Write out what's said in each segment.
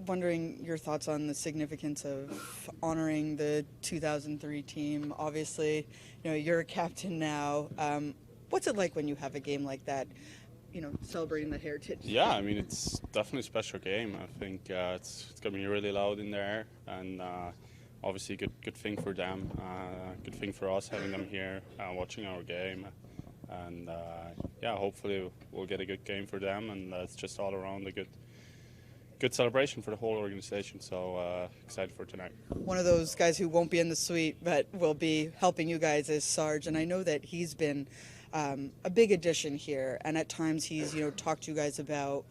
wondering your thoughts on the significance of honoring the 2003 team. Obviously, you're a captain now. What's it like when you have a game like that, celebrating the heritage? Yeah, I mean, it's definitely a special game. I think it's going to be really loud in there, and obviously good thing for them, good thing for us having them here watching our game. And yeah, hopefully we'll get a good game for them, and it's just all around a good celebration for the whole organization. So excited for tonight. One of those guys who won't be in the suite but will be helping you guys is Sarge, and I know that he's been a big addition here, and at times he's talked to you guys about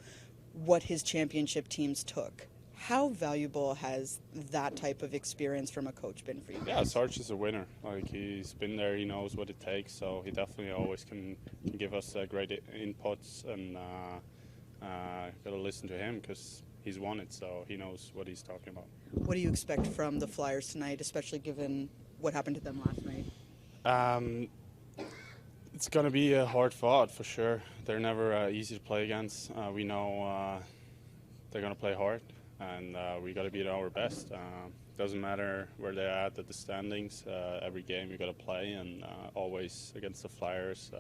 what his championship teams took. How valuable has that type of experience from a coach been for you guys? Yeah, Sarge is a winner. Like, he's been there, he knows what it takes, so he definitely always can give us great inputs, and gotta listen to him because he's won it, so he knows what he's talking about. What do you expect from the Flyers tonight, especially given what happened to them last night? It's going to be a hard fought for sure. They're never easy to play against. We know they're going to play hard, and we got to be at our best. Doesn't matter where they're at the standings. Every game we got to play, and always against the Flyers,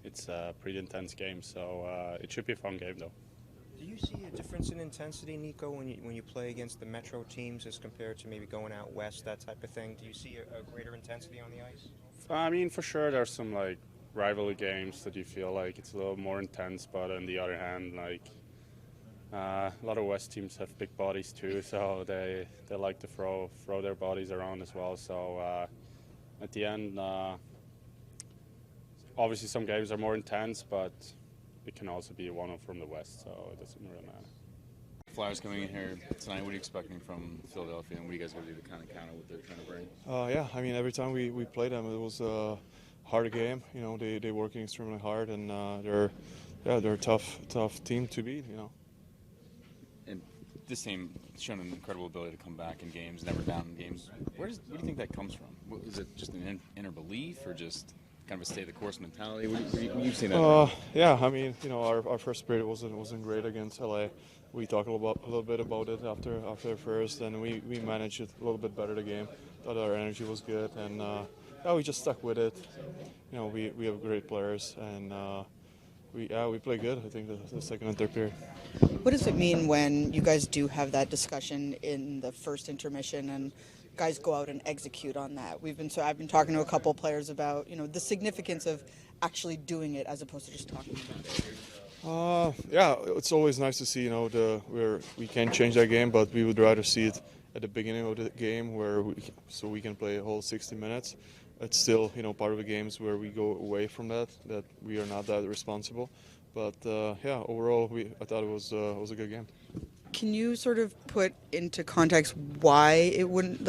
it's a pretty intense game. So it should be a fun game, though. Do you see a difference in intensity, Nico, when you play against the Metro teams as compared to maybe going out west, that type of thing? Do you see a greater intensity on the ice? I mean, for sure, there's some like rivalry games that you feel like it's a little more intense, but on the other hand, like a lot of West teams have big bodies too, so they like to throw their bodies around as well. So at the end, obviously some games are more intense, but it can also be one from the West, so it doesn't really matter. Flyers coming in here tonight, what are you expecting from Philadelphia, and what are you guys going to do to kind of counter what they're trying to bring? Yeah, I mean, every time we play them, it was a hard game. They're working extremely hard, and they're a tough team to beat. And this team has shown an incredible ability to come back in games, never down in games. Where do you think that comes from? Is it just an inner belief, or just kind of a stay the course mentality? What do you see that? Yeah, I mean, our first period wasn't great against LA. We talked a little bit about it after first, and we managed it a little bit better the game. Thought our energy was good, and yeah, we just stuck with it. We have great players, and we play good. I think the second and third period. What does it mean when you guys do have that discussion in the first intermission and guys go out and execute on that? I've been talking to a couple players about the significance of actually doing it as opposed to just talking about it. Yeah, it's always nice to see where we can change that game, but we would rather see it at the beginning of the game so we can play a whole 60 minutes. It's still part of the games where we go away from that we are not that responsible. But yeah, overall I thought it was a good game. Can you sort of put into context why it wouldn't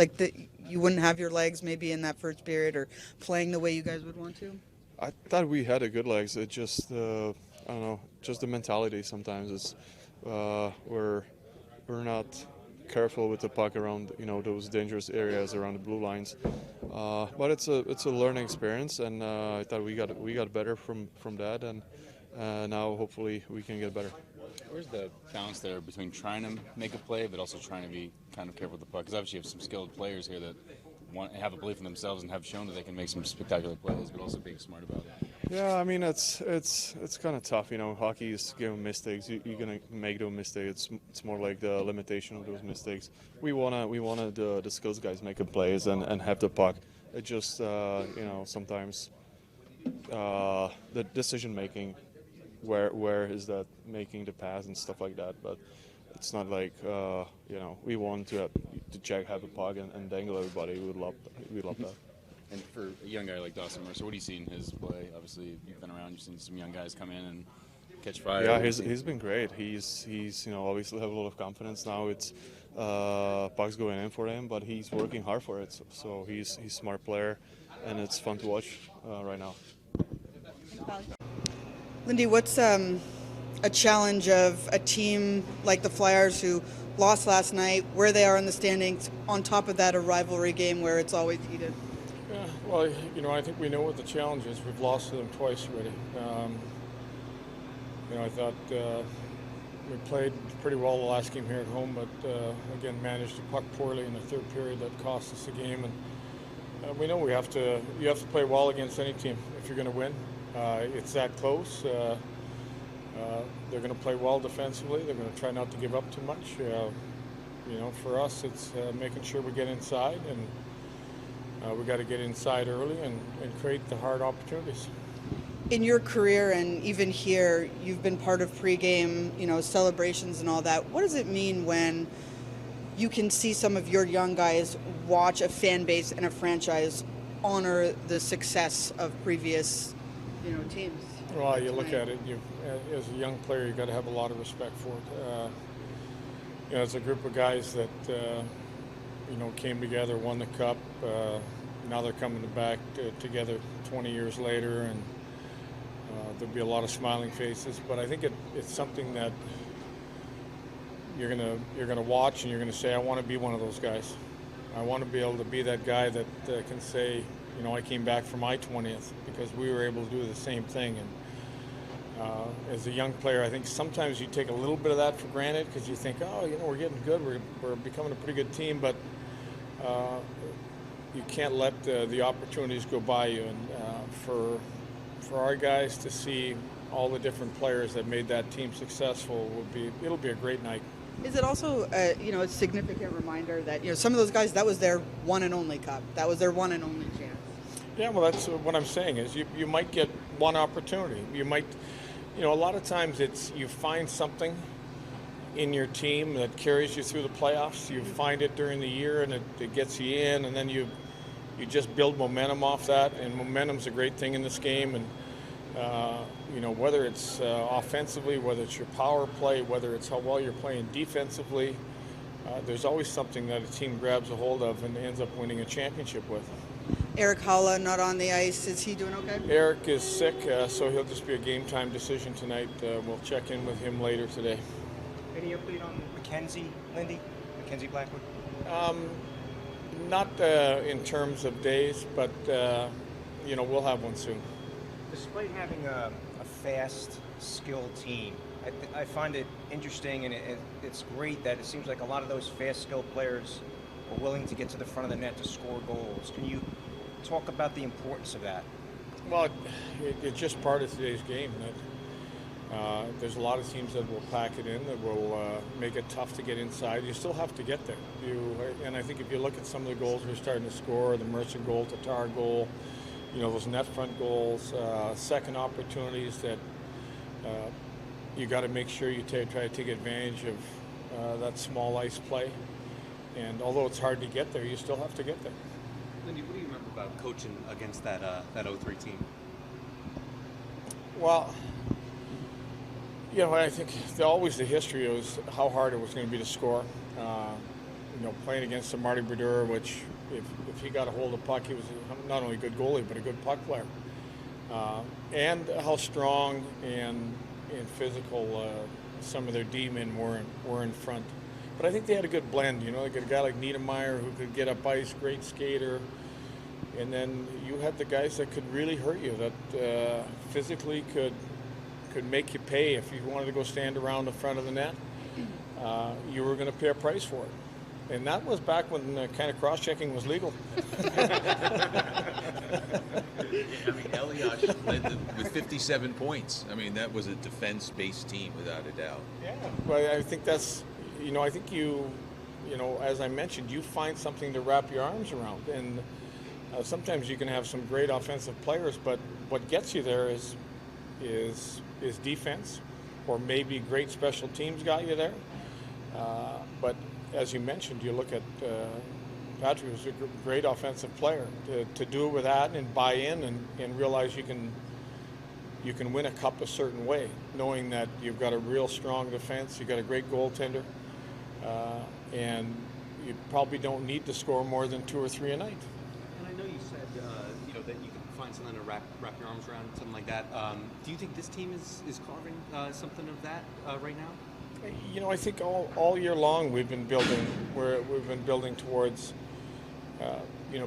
you wouldn't have your legs maybe in that first period or playing the way you guys would want to? I thought we had a good legs. It just I don't know, just the mentality sometimes is we're not careful with the puck around those dangerous areas around the blue lines. But it's a learning experience, and I thought we got better from that, and now hopefully we can get better. Where's the balance there between trying to make a play but also trying to be kind of careful with the puck? Because obviously you have some skilled players here that have a belief in themselves and have shown that they can make some spectacular plays, but also being smart about it. Yeah, I mean it's kind of tough. Hockey is game of mistakes. You're gonna make those mistakes. It's more like the limitation of those mistakes. We wanna the skills guys making plays and have the puck. It just sometimes the decision making. Where is that making the pass and stuff like that, but it's not like we want to have a puck and dangle everybody. We love that. And for a young guy like Dawson Mercer, what do you see in his play? Obviously, you've been around, you've seen some young guys come in and catch fire. Yeah, he's been great. He's obviously have a lot of confidence now. It's pucks going in for him, but he's working hard for it. So he's a smart player, and it's fun to watch right now. Lindy, what's a challenge of a team like the Flyers who lost last night, where they are in the standings, on top of that a rivalry game where it's always heated? Yeah, well, I think we know what the challenge is. We've lost to them twice already. I thought we played pretty well the last game here at home, but again managed the puck poorly in the third period. That cost us the game, and we know you have to play well against any team if you're going to win. It's that close. They're going to play well defensively. They're going to try not to give up too much. For us, it's making sure we get inside, and we got to get inside early and create the hard opportunities. In your career and even here, you've been part of pregame, celebrations and all that. What does it mean when you can see some of your young guys watch a fan base and a franchise honor the success of previous, teams? Well, you look at it. As a young player, you got to have a lot of respect for it. It's a group of guys that came together, won the cup. Now they're coming back together 20 years later, and there'll be a lot of smiling faces. But I think it's something that you're gonna watch, and you're gonna say, I want to be one of those guys. I want to be able to be that guy that can say, I came back for my 20th because we were able to do the same thing. And as a young player, I think sometimes you take a little bit of that for granted because you think, we're getting good, we're becoming a pretty good team, but you can't let the opportunities go by you. And for our guys to see all the different players that made that team successful it'll be a great night. Is it also, a significant reminder that, some of those guys, that was their one and only cup. That was their one and only chance. Yeah, well, that's what I'm saying is you might get one opportunity. You might, a lot of times you find something in your team that carries you through the playoffs. You find it during the year and it gets you in, and then you just build momentum off that, and momentum's a great thing in this game. And whether it's offensively, whether it's your power play, whether it's how well you're playing defensively, there's always something that a team grabs a hold of and ends up winning a championship with. Eric Halla not on the ice. Is he doing okay? Eric is sick, so he'll just be a game time decision tonight. We'll check in with him later today. Any update on Mackenzie, Lindy? Mackenzie Blackwood? Not in terms of days, but we'll have one soon. Despite having a fast, skilled team, I find it interesting, and it's great that it seems like a lot of those fast, skilled players are willing to get to the front of the net to score goals. Can you talk about the importance of that? Well, it's just part of today's game. That there's a lot of teams that will pack it in, that will make it tough to get inside. You still have to get there. And I think if you look at some of the goals we're starting to score, the Mercer goal, Tatar goal, those net front goals, second opportunities that you got to make sure you try to take advantage of that small ice play. And although it's hard to get there, you still have to get there. Lindy, what do you remember about coaching against that 03 team? Well, I think always the history was how hard it was going to be to score. Playing against the Marty Brodeur, which if he got a hold of the puck, he was not only a good goalie, but a good puck player. And how strong and physical some of their D-men were in front. But I think they had a good blend. They got a guy like Niedermeyer who could get up ice, great skater. And then you had the guys that could really hurt you, that physically could make you pay if you wanted to go stand around the front of the net. You were going to pay a price for it. And that was back when kind of cross-checking was legal. Elias led with 57 points. That was a defense-based team without a doubt. Yeah, well, I think that's, I think as I mentioned, you find something to wrap your arms around. And sometimes you can have some great offensive players, but what gets you there is defense, or maybe great special teams got you there. But as you mentioned, you look at Patrick was a great offensive player. To do it with that and buy in and realize you can win a cup a certain way, knowing that you've got a real strong defense, you've got a great goaltender, and you probably don't need to score more than 2 or 3 a night. And I know you said that you can find something to wrap your arms around, something like that. Do you think this team is carving something of that right now? I think all year long we've been building. We've been building towards,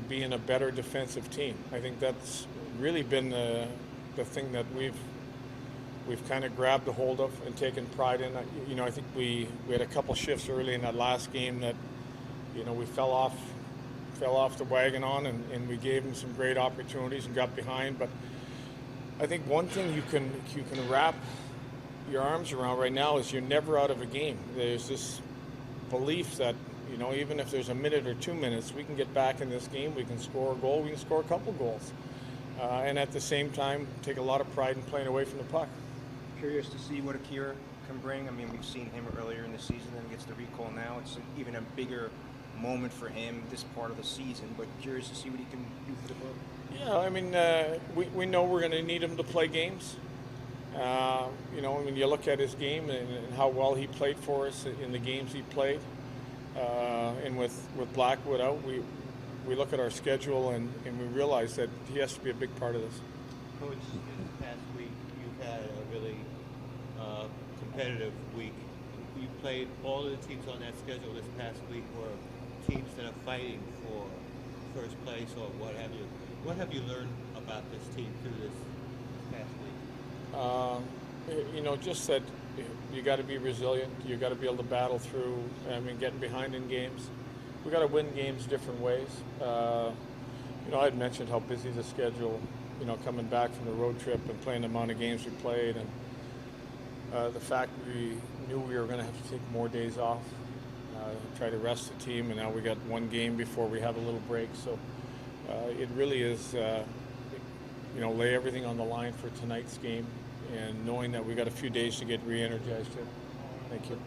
being a better defensive team. I think that's really been the thing that we've we've kind of grabbed a hold of and taken pride in. You know, I think we had a couple shifts early in that last game that, you know, we fell off the wagon on, and we gave them some great opportunities and got behind. But I think one thing you can wrap your arms around right now is you're never out of a game. There's this belief that, you know, even if there's a minute or 2 minutes, we can get back in this game, we can score a goal, we can score a couple goals. And at the same time, take a lot of pride in playing away from the puck. Curious to see what Hischier can bring. I mean, we've seen him earlier in the season, and gets the recall now. It's even a bigger moment for him this part of the season, but curious to see what he can do for the club. Yeah, I mean, we know we're going to need him to play games. You know, when you look at his game and how well he played for us in the games he played, and with Blackwood out, we look at our schedule and we realize that he has to be a big part of this. Coach, this past week you've had a really competitive week. You played all of the teams on that schedule this past week were teams that are fighting for first place or what have you. What have you learned about this team through this past week? You know, just that you got to be resilient. You got to be able to battle through. I mean, getting behind in games. We got to win games different ways. You know, I had mentioned how busy the schedule. You know, coming back from the road trip and playing the amount of games we played, and the fact we knew we were going to have to take more days off, try to rest the team, and now we got one game before we have a little break. So it really is, you know, lay everything on the line for tonight's game, and knowing that we got a few days to get re-energized here. Thank you.